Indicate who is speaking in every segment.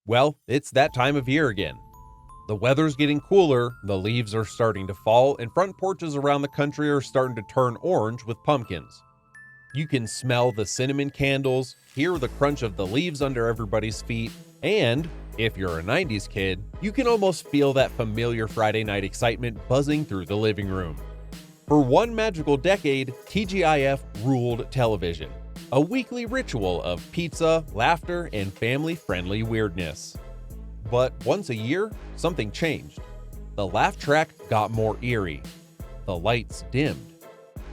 Speaker 1: Well, it's that time of year again. The weather's getting cooler, the leaves are starting to fall, and front porches around the country are starting to turn orange with pumpkins. You can smell the cinnamon candles, hear the crunch of the leaves under everybody's feet, and, if you're a 90s kid, you can almost feel that familiar Friday night excitement buzzing through the living room. For one magical decade, TGIF ruled television, a weekly ritual of pizza, laughter, and family-friendly weirdness. But once a year, something changed. The laugh track got more eerie, the lights dimmed,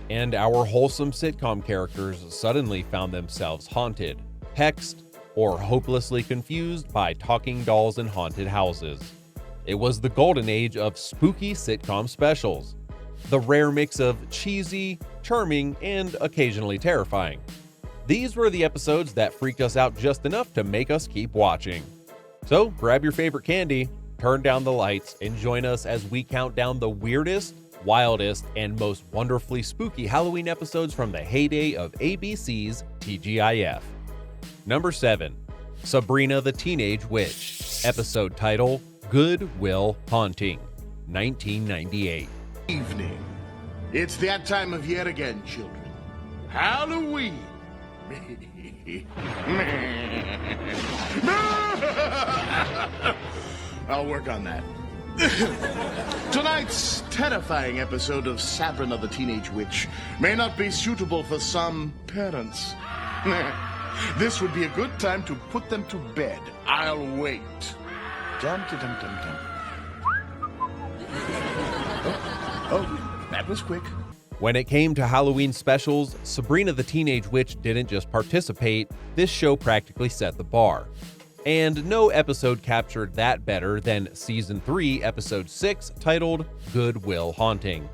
Speaker 1: and our wholesome sitcom characters suddenly found themselves haunted, hexed, or hopelessly confused by talking dolls and haunted houses. It was the golden age of spooky sitcom specials, the rare mix of cheesy, charming, and occasionally terrifying. These were the episodes that freaked us out just enough to make us keep watching. So grab your favorite candy, turn down the lights, and join us as we count down the weirdest, wildest, and most wonderfully spooky Halloween episodes from the heyday of ABC's TGIF. Number 7. Sabrina the Teenage Witch. Episode title, Good Will Haunting, 1998.
Speaker 2: Evening. It's that time of year again, children. Halloween. I'll work on that. Tonight's terrifying episode of Sabrina the Teenage Witch may not be suitable for some parents. This would be a good time to put them to bed. I'll wait. Dum-de-dum-dum-dum. Oh, that was quick.
Speaker 1: When it came to Halloween specials, Sabrina the Teenage Witch didn't just participate, this show practically set the bar. And no episode captured that better than Season 3, Episode 6, titled Good Will Haunting.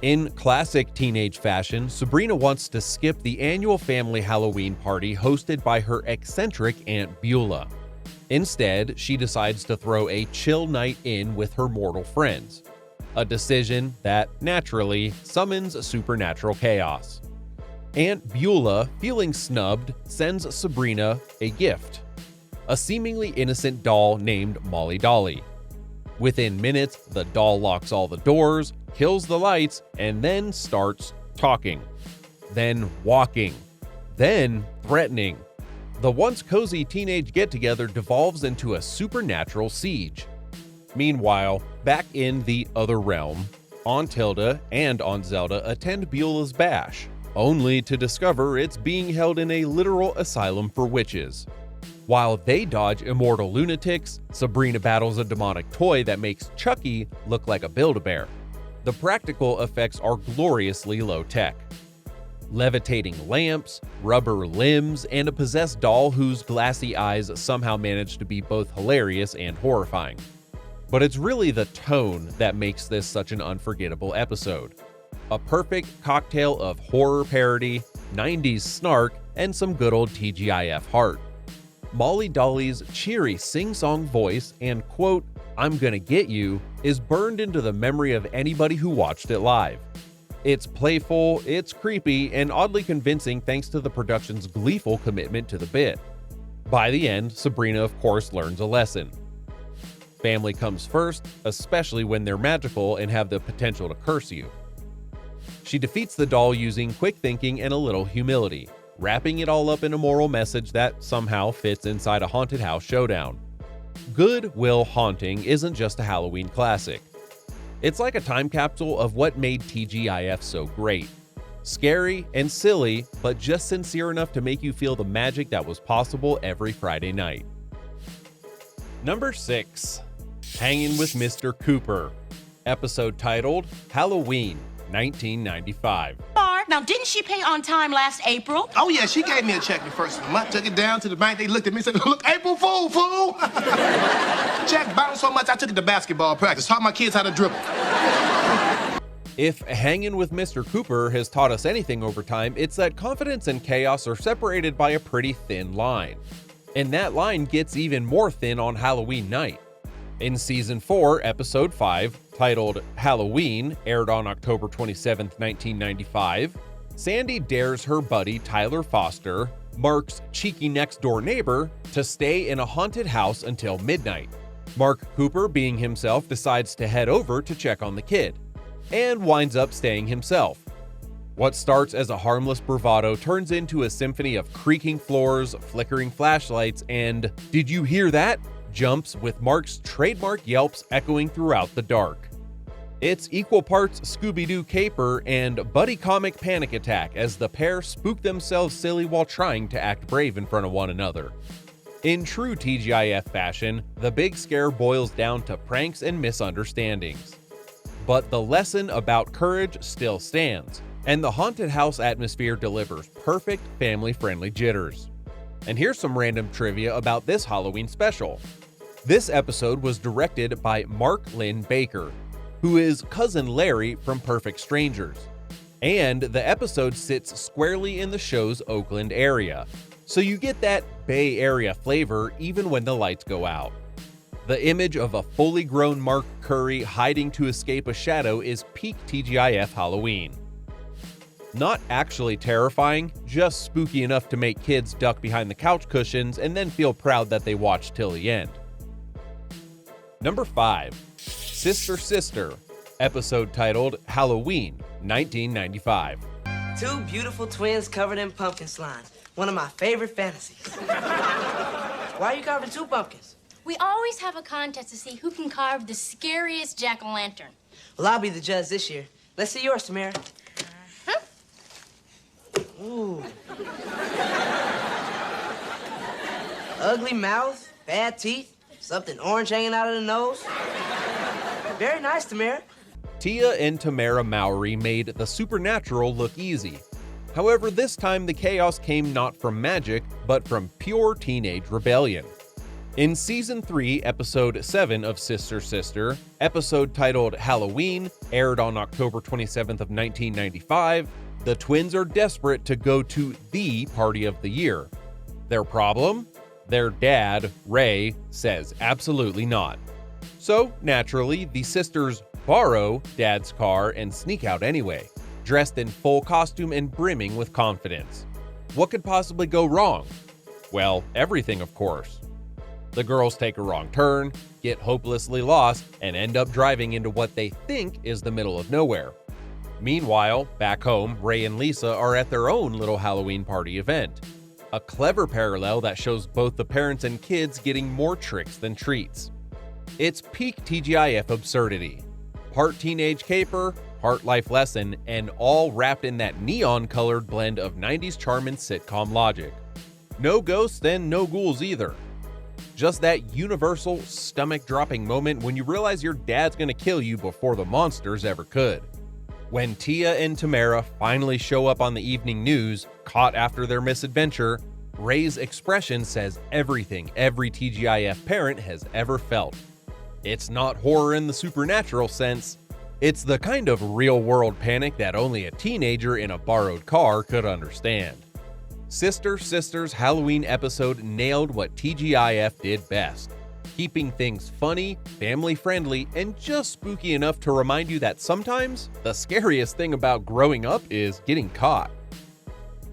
Speaker 1: In classic teenage fashion, Sabrina wants to skip the annual family Halloween party hosted by her eccentric Aunt Beulah. Instead, she decides to throw a chill night in with her mortal friends. A decision that, naturally, summons supernatural chaos. Aunt Beulah, feeling snubbed, sends Sabrina a gift. A seemingly innocent doll named Dolly. Within minutes, the doll locks all the doors, kills the lights, and then starts talking. Then walking. Then threatening. The once cozy teenage get-together devolves into a supernatural siege. Meanwhile, back in the other realm, Aunt Hilda and Aunt Zelda attend Beulah's bash, only to discover it's being held in a literal asylum for witches. While they dodge immortal lunatics, Sabrina battles a demonic toy that makes Chucky look like a Build-A-Bear. The practical effects are gloriously low-tech. Levitating lamps, rubber limbs, and a possessed doll whose glassy eyes somehow manage to be both hilarious and horrifying. But it's really the tone that makes this such an unforgettable episode. A perfect cocktail of horror parody, 90s snark, and some good old TGIF heart. Dolly's cheery sing-song voice and quote, "I'm gonna get you," is burned into the memory of anybody who watched it live. It's playful, it's creepy, and oddly convincing thanks to the production's gleeful commitment to the bit. By the end, Sabrina of course learns a lesson. Family comes first, especially when they're magical and have the potential to curse you. She defeats the doll using quick thinking and a little humility, wrapping it all up in a moral message that somehow fits inside a haunted house showdown. Good Will Haunting isn't just a Halloween classic. It's like a time capsule of what made TGIF so great. Scary and silly, but just sincere enough to make you feel the magic that was possible every Friday night. Number 6. Hanging with Mr. Cooper. Episode titled Halloween, 1995.
Speaker 3: Now, didn't she pay on time last April?
Speaker 4: Oh, yeah, she gave me a check the first of the month. Took it down to the bank. They looked at me and said, "Look, April Fool, fool." Check bounced so much, I took it to basketball practice. Taught my kids how to dribble.
Speaker 1: If Hanging with Mr. Cooper has taught us anything over time, it's that confidence and chaos are separated by a pretty thin line. And that line gets even more thin on Halloween night. In Season 4, Episode 5, titled Halloween, aired on October 27, 1995, Sandy dares her buddy Tyler Foster, Mark's cheeky next-door neighbor, to stay in a haunted house until midnight. Mark Cooper, being himself, decides to head over to check on the kid, and winds up staying himself. What starts as a harmless bravado turns into a symphony of creaking floors, flickering flashlights, and "did you hear that?" jumps with Mark's trademark yelps echoing throughout the dark. It's equal parts Scooby-Doo caper and buddy comic panic attack as the pair spook themselves silly while trying to act brave in front of one another. In true TGIF fashion, the big scare boils down to pranks and misunderstandings. But the lesson about courage still stands, and the haunted house atmosphere delivers perfect family-friendly jitters. And here's some random trivia about this Halloween special. This episode was directed by Mark Lynn Baker, who is Cousin Larry from Perfect Strangers. And the episode sits squarely in the show's Oakland area, so you get that Bay Area flavor even when the lights go out. The image of a fully grown Mark Curry hiding to escape a shadow is peak TGIF Halloween. Not actually terrifying, just spooky enough to make kids duck behind the couch cushions and then feel proud that they watched till the end. Number 5. Sister Sister, episode titled Halloween, 1995.
Speaker 5: Two beautiful twins covered in pumpkin slime. One of my favorite fantasies. Why are you carving two pumpkins?
Speaker 6: We always have a contest to see who can carve the scariest jack-o'-lantern.
Speaker 5: Well, I'll be the judge this year. Let's see yours, Tamara. Ooh. Ugly mouth, bad teeth, something orange hanging out of the nose. Very nice, Tamara.
Speaker 1: Tia and Tamara Mowry made the supernatural look easy. However, this time the chaos came not from magic, but from pure teenage rebellion. In Season 3, Episode 7 of Sister Sister, episode titled Halloween, aired on October 27th of 1995, the twins are desperate to go to the party of the year. Their problem? Their dad, Ray, says absolutely not. So, naturally, the sisters borrow Dad's car and sneak out anyway, dressed in full costume and brimming with confidence. What could possibly go wrong? Well, everything, of course. The girls take a wrong turn, get hopelessly lost, and end up driving into what they think is the middle of nowhere. Meanwhile, back home, Ray and Lisa are at their own little Halloween party event. A clever parallel that shows both the parents and kids getting more tricks than treats. It's peak TGIF absurdity. Part teenage caper, part life lesson, and all wrapped in that neon-colored blend of 90s charm and sitcom logic. No ghosts and no ghouls either. Just that universal stomach-dropping moment when you realize your dad's gonna kill you before the monsters ever could. When Tia and Tamara finally show up on the evening news, caught after their misadventure, Ray's expression says everything every TGIF parent has ever felt. It's not horror in the supernatural sense. It's the kind of real-world panic that only a teenager in a borrowed car could understand. Sister Sister's Halloween episode nailed what TGIF did best, keeping things funny, family-friendly, and just spooky enough to remind you that sometimes the scariest thing about growing up is getting caught.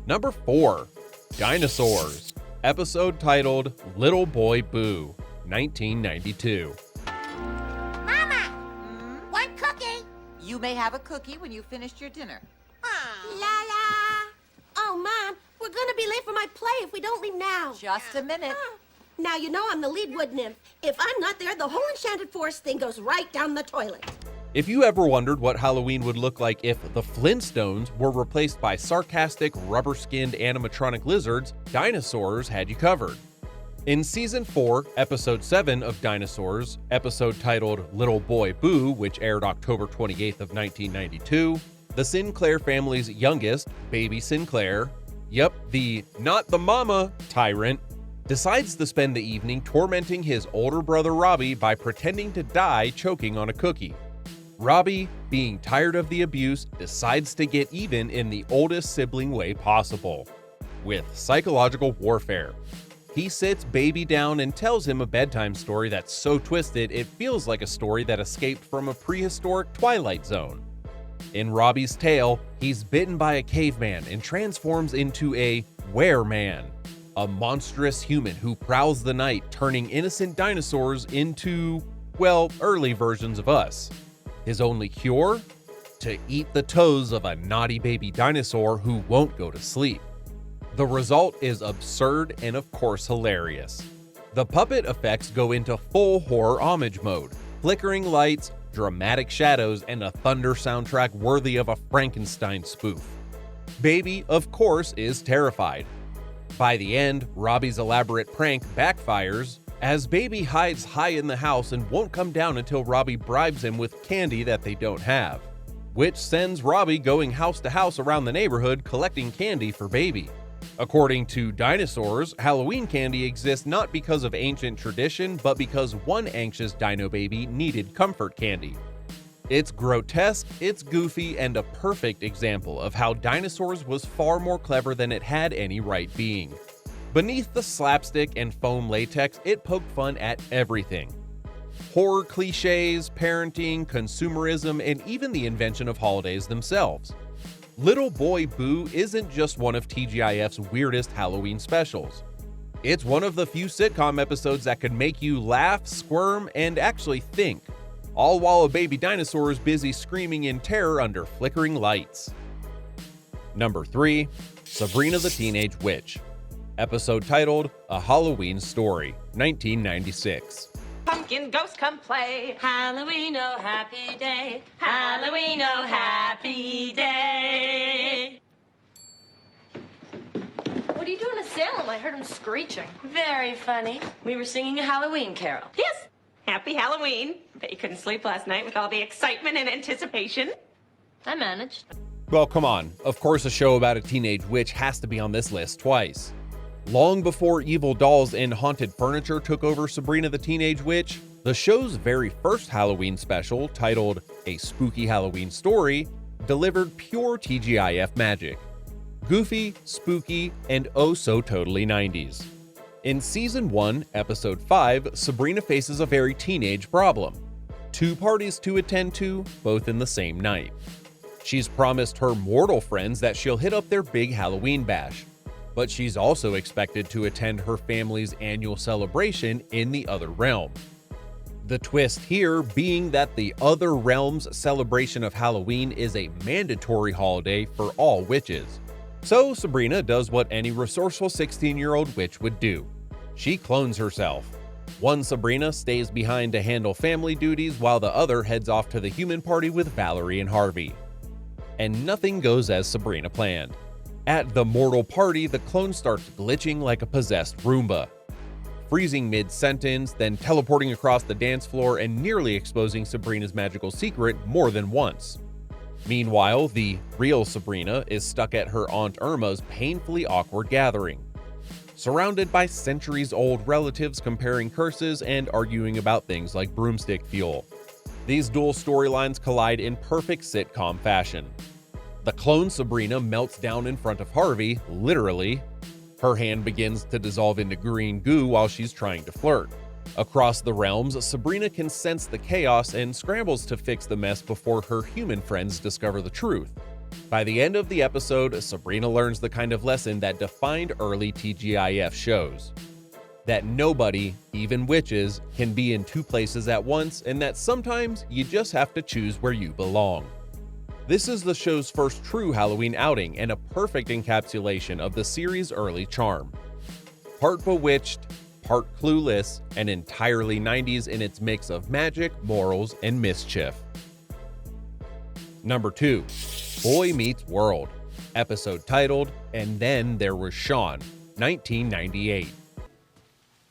Speaker 1: Number 4. Dinosaurs, episode titled Little Boy Boo, 1992.
Speaker 7: Mama! One cookie! You may have a cookie when you finished your dinner. La la!
Speaker 8: Oh, Mom, we're gonna be late for my play if we don't leave now.
Speaker 7: Just a minute.
Speaker 8: Now you know I'm the lead wood nymph. If I'm not there, the whole enchanted forest thing goes right down the toilet.
Speaker 1: If you ever wondered what Halloween would look like if the Flintstones were replaced by sarcastic, rubber-skinned animatronic lizards, Dinosaurs had you covered. In Season 4, Episode 7 of Dinosaurs, episode titled Little Boy Boo, which aired October 28th of 1992, the Sinclair family's youngest, Baby Sinclair, the not the mama tyrant, decides to spend the evening tormenting his older brother Robbie by pretending to die choking on a cookie. Robbie, being tired of the abuse, decides to get even in the oldest sibling way possible, with psychological warfare. He sits Baby down and tells him a bedtime story that's so twisted it feels like a story that escaped from a prehistoric Twilight Zone. In Robbie's tale, he's bitten by a caveman and transforms into a Wereman, a monstrous human who prowls the night, turning innocent dinosaurs into, well, early versions of us. His only cure? To eat the toes of a naughty baby dinosaur who won't go to sleep. The result is absurd and of course hilarious. The puppet effects go into full horror homage mode, flickering lights, dramatic shadows, and a thunder soundtrack worthy of a Frankenstein spoof. Baby, of course, is terrified. By the end, Robbie's elaborate prank backfires, as Baby hides high in the house and won't come down until Robbie bribes him with candy that they don't have, which sends Robbie going house to house around the neighborhood collecting candy for Baby. According to Dinosaurs, Halloween candy exists not because of ancient tradition, but because one anxious dino baby needed comfort candy. It's grotesque, it's goofy, and a perfect example of how Dinosaurs was far more clever than it had any right being. Beneath the slapstick and foam latex, it poked fun at everything. Horror cliches, parenting, consumerism, and even the invention of holidays themselves. Little Boy Boo isn't just one of TGIF's weirdest Halloween specials. It's one of the few sitcom episodes that could make you laugh, squirm, and actually think, all while a baby dinosaur is busy screaming in terror under flickering lights. Number 3. Sabrina the Teenage Witch. Episode titled A Halloween Story, 1996.
Speaker 3: Pumpkin ghost come play. Halloween, oh happy day. Halloween, oh happy day.
Speaker 6: What are you doing to Salem? I heard him screeching.
Speaker 3: Very funny. We were singing a Halloween carol.
Speaker 9: Yes, happy Halloween. Bet you couldn't sleep last night with all the excitement and anticipation.
Speaker 6: I managed.
Speaker 1: Well, come on. Of course, a show about a teenage witch has to be on this list twice. Long before evil dolls and haunted furniture took over Sabrina the Teenage Witch, the show's very first Halloween special, titled A Spooky Halloween Story, delivered pure TGIF magic. Goofy, spooky, and oh so totally 90s. In Season 1, Episode 5, Sabrina faces a very teenage problem. 2 parties to attend to, both in the same night. She's promised her mortal friends that she'll hit up their big Halloween bash, but she's also expected to attend her family's annual celebration in the other realm. The twist here being that the other realm's celebration of Halloween is a mandatory holiday for all witches. So Sabrina does what any resourceful 16-year-old witch would do. She clones herself. One Sabrina stays behind to handle family duties while the other heads off to the human party with Valerie and Harvey. And nothing goes as Sabrina planned. At the mortal party, the clone starts glitching like a possessed Roomba, freezing mid-sentence, then teleporting across the dance floor and nearly exposing Sabrina's magical secret more than once. Meanwhile, the real Sabrina is stuck at her Aunt Irma's painfully awkward gathering, surrounded by centuries-old relatives comparing curses and arguing about things like broomstick fuel. These dual storylines collide in perfect sitcom fashion. The clone Sabrina melts down in front of Harvey, literally. Her hand begins to dissolve into green goo while she's trying to flirt. Across the realms, Sabrina can sense the chaos and scrambles to fix the mess before her human friends discover the truth. By the end of the episode, Sabrina learns the kind of lesson that defined early TGIF shows. That nobody, even witches, can be in 2 places at once, and that sometimes you just have to choose where you belong. This is the show's first true Halloween outing and a perfect encapsulation of the series' early charm. Part bewitched, part clueless, and entirely 90s in its mix of magic, morals, and mischief. Number 2. Boy Meets World. Episode titled, And Then There Was Shawn, 1998.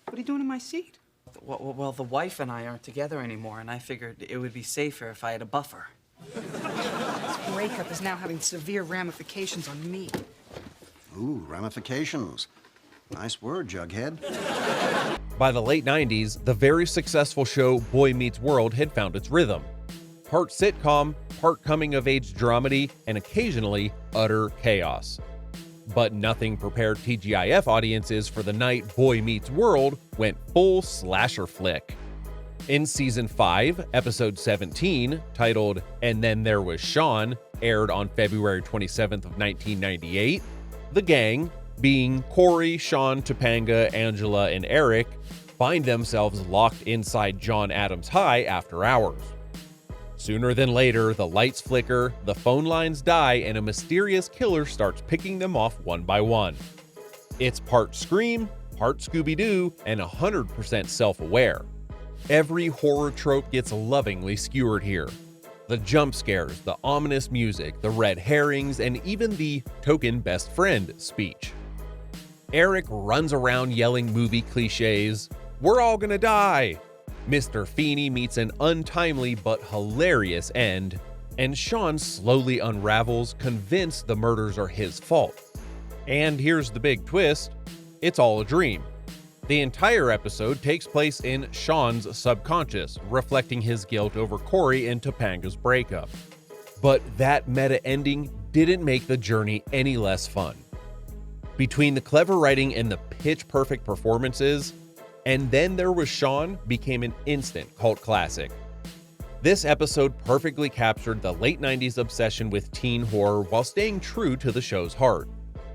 Speaker 10: What are you doing in my seat? Well, the wife and I aren't together anymore, and I figured it would be safer if I had a buffer.
Speaker 11: This breakup is now having severe ramifications on me.
Speaker 12: Ooh, ramifications. Nice word, Jughead.
Speaker 1: By the late 90s, the very successful show Boy Meets World had found its rhythm. Part sitcom, part coming-of-age dramedy, and occasionally utter chaos. But nothing prepared TGIF audiences for the night Boy Meets World went full slasher flick. In Season 5, Episode 17, titled And Then There Was Shawn, aired on February 27th of 1998, the gang, being Corey, Shawn, Topanga, Angela, and Eric, find themselves locked inside John Adams High after hours. Sooner than later, the lights flicker, the phone lines die, and a mysterious killer starts picking them off one by one. It's part Scream, part Scooby-Doo, and 100% self-aware. Every horror trope gets lovingly skewered here. The jump scares, the ominous music, the red herrings, and even the token best friend speech. Eric runs around yelling movie cliches, "We're all gonna die!" Mr. Feeney meets an untimely but hilarious end, and Shawn slowly unravels, convinced the murders are his fault. And here's the big twist, it's all a dream. The entire episode takes place in Shawn's subconscious, reflecting his guilt over Corey and Topanga's breakup. But that meta ending didn't make the journey any less fun. Between the clever writing and the pitch-perfect performances, and then there was Shawn became an instant cult classic. This episode perfectly captured the late 90s obsession with teen horror while staying true to the show's heart.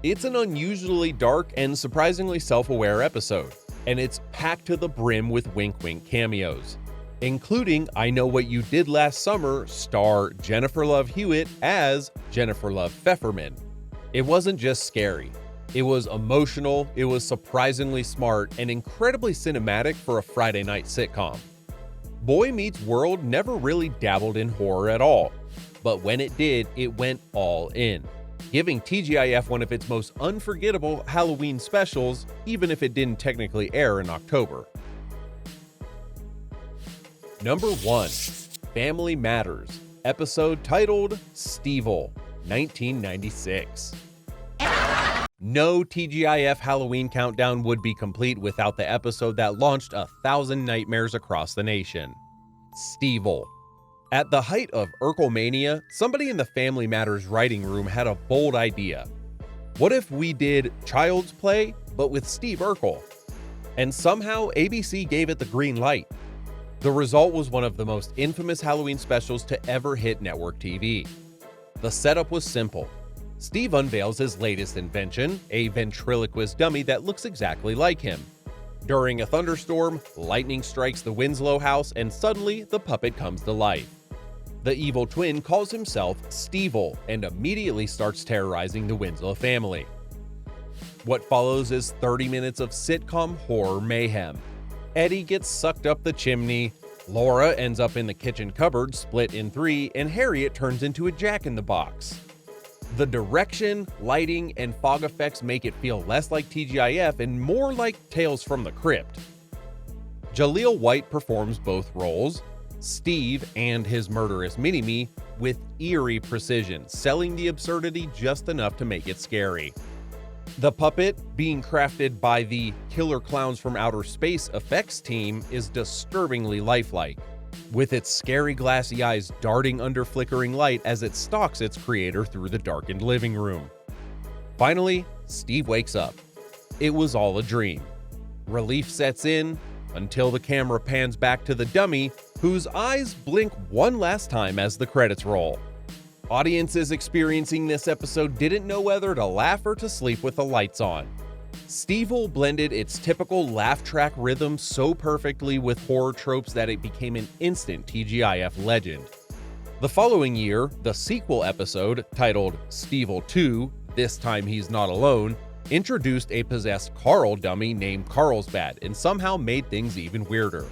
Speaker 1: It's an unusually dark and surprisingly self-aware episode, and it's packed to the brim with wink-wink cameos, including I Know What You Did Last Summer star Jennifer Love Hewitt as Jennifer Love Pfefferman. It wasn't just scary. It was emotional, it was surprisingly smart, and incredibly cinematic for a Friday night sitcom. Boy Meets World never really dabbled in horror at all, but when it did, it went all in, giving TGIF one of its most unforgettable Halloween specials, even if it didn't technically air in October. Number 1. Family Matters, episode titled Stevil, 1996. No TGIF Halloween countdown would be complete without the episode that launched 1,000 nightmares across the nation. Stevil. At the height of Urkelmania, somebody in the Family Matters writing room had a bold idea. What if we did Child's Play, but with Steve Urkel? And somehow ABC gave it the green light. The result was one of the most infamous Halloween specials to ever hit network TV. The setup was simple. Steve unveils his latest invention, a ventriloquist dummy that looks exactly like him. During a thunderstorm, lightning strikes the Winslow house and suddenly the puppet comes to life. The evil twin calls himself Stevil and immediately starts terrorizing the Winslow family. What follows is 30 minutes of sitcom horror mayhem. Eddie gets sucked up the chimney, Laura ends up in the kitchen cupboard split in 3, and Harriet turns into a jack-in-the-box. The direction, lighting, and fog effects make it feel less like TGIF and more like Tales from the Crypt. Jaleel White performs both roles, Steve and his murderous mini-me, with eerie precision, selling the absurdity just enough to make it scary. The puppet, being crafted by the Killer Clowns from Outer Space effects team, is disturbingly lifelike, with its scary glassy eyes darting under flickering light as it stalks its creator through the darkened living room. Finally, Steve wakes up. It was all a dream. Relief sets in until the camera pans back to the dummy, whose eyes blink one last time as the credits roll. Audiences experiencing this episode didn't know whether to laugh or to sleep with the lights on. Stevil blended its typical laugh track rhythm so perfectly with horror tropes that it became an instant TGIF legend. The following year, the sequel episode, titled Stevil 2, This Time He's Not Alone, introduced a possessed Carl dummy named Carlsbad and somehow made things even weirder.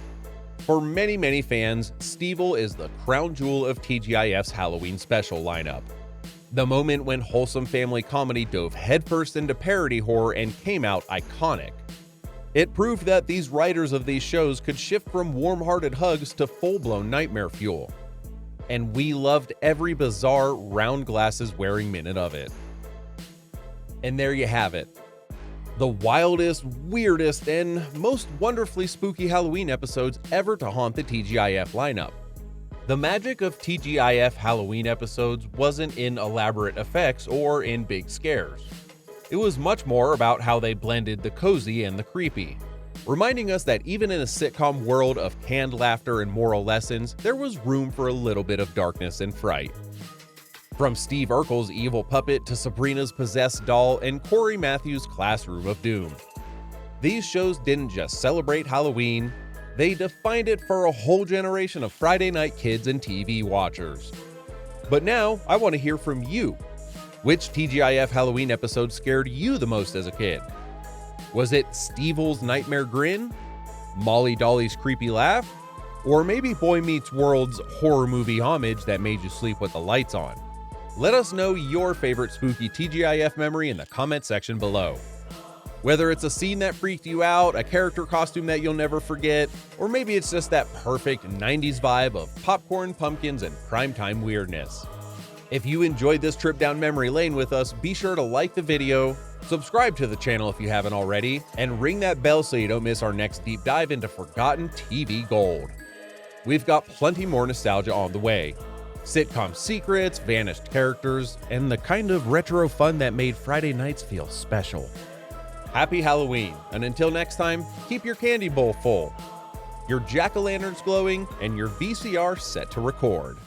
Speaker 1: For many fans, Stevil is the crown jewel of TGIF's Halloween special lineup. The moment when wholesome family comedy dove headfirst into parody horror and came out iconic. It proved that these writers of these shows could shift from warm-hearted hugs to full-blown nightmare fuel. And we loved every bizarre, round glasses wearing minute of it. And there you have it. The wildest, weirdest, and most wonderfully spooky Halloween episodes ever to haunt the TGIF lineup. The magic of TGIF Halloween episodes wasn't in elaborate effects or in big scares. It was much more about how they blended the cozy and the creepy, reminding us that even in a sitcom world of canned laughter and moral lessons, there was room for a little bit of darkness and fright. From Steve Urkel's evil puppet to Sabrina's possessed doll and Corey Matthews' Classroom of Doom. These shows didn't just celebrate Halloween, they defined it for a whole generation of Friday night kids and TV watchers. But now, I want to hear from you. Which TGIF Halloween episode scared you the most as a kid? Was it Stevil's nightmare grin? Molly Dolly's creepy laugh? Or maybe Boy Meets World's horror movie homage that made you sleep with the lights on? Let us know your favorite spooky TGIF memory in the comment section below. Whether it's a scene that freaked you out, a character costume that you'll never forget, or maybe it's just that perfect 90s vibe of popcorn, pumpkins, and primetime weirdness. If you enjoyed this trip down memory lane with us, be sure to like the video, subscribe to the channel if you haven't already, and ring that bell so you don't miss our next deep dive into forgotten TV gold. We've got plenty more nostalgia on the way. Sitcom secrets, vanished characters, and the kind of retro fun that made Friday nights feel special. Happy Halloween, and until next time, keep your candy bowl full, your jack-o'-lanterns glowing, and your VCR set to record.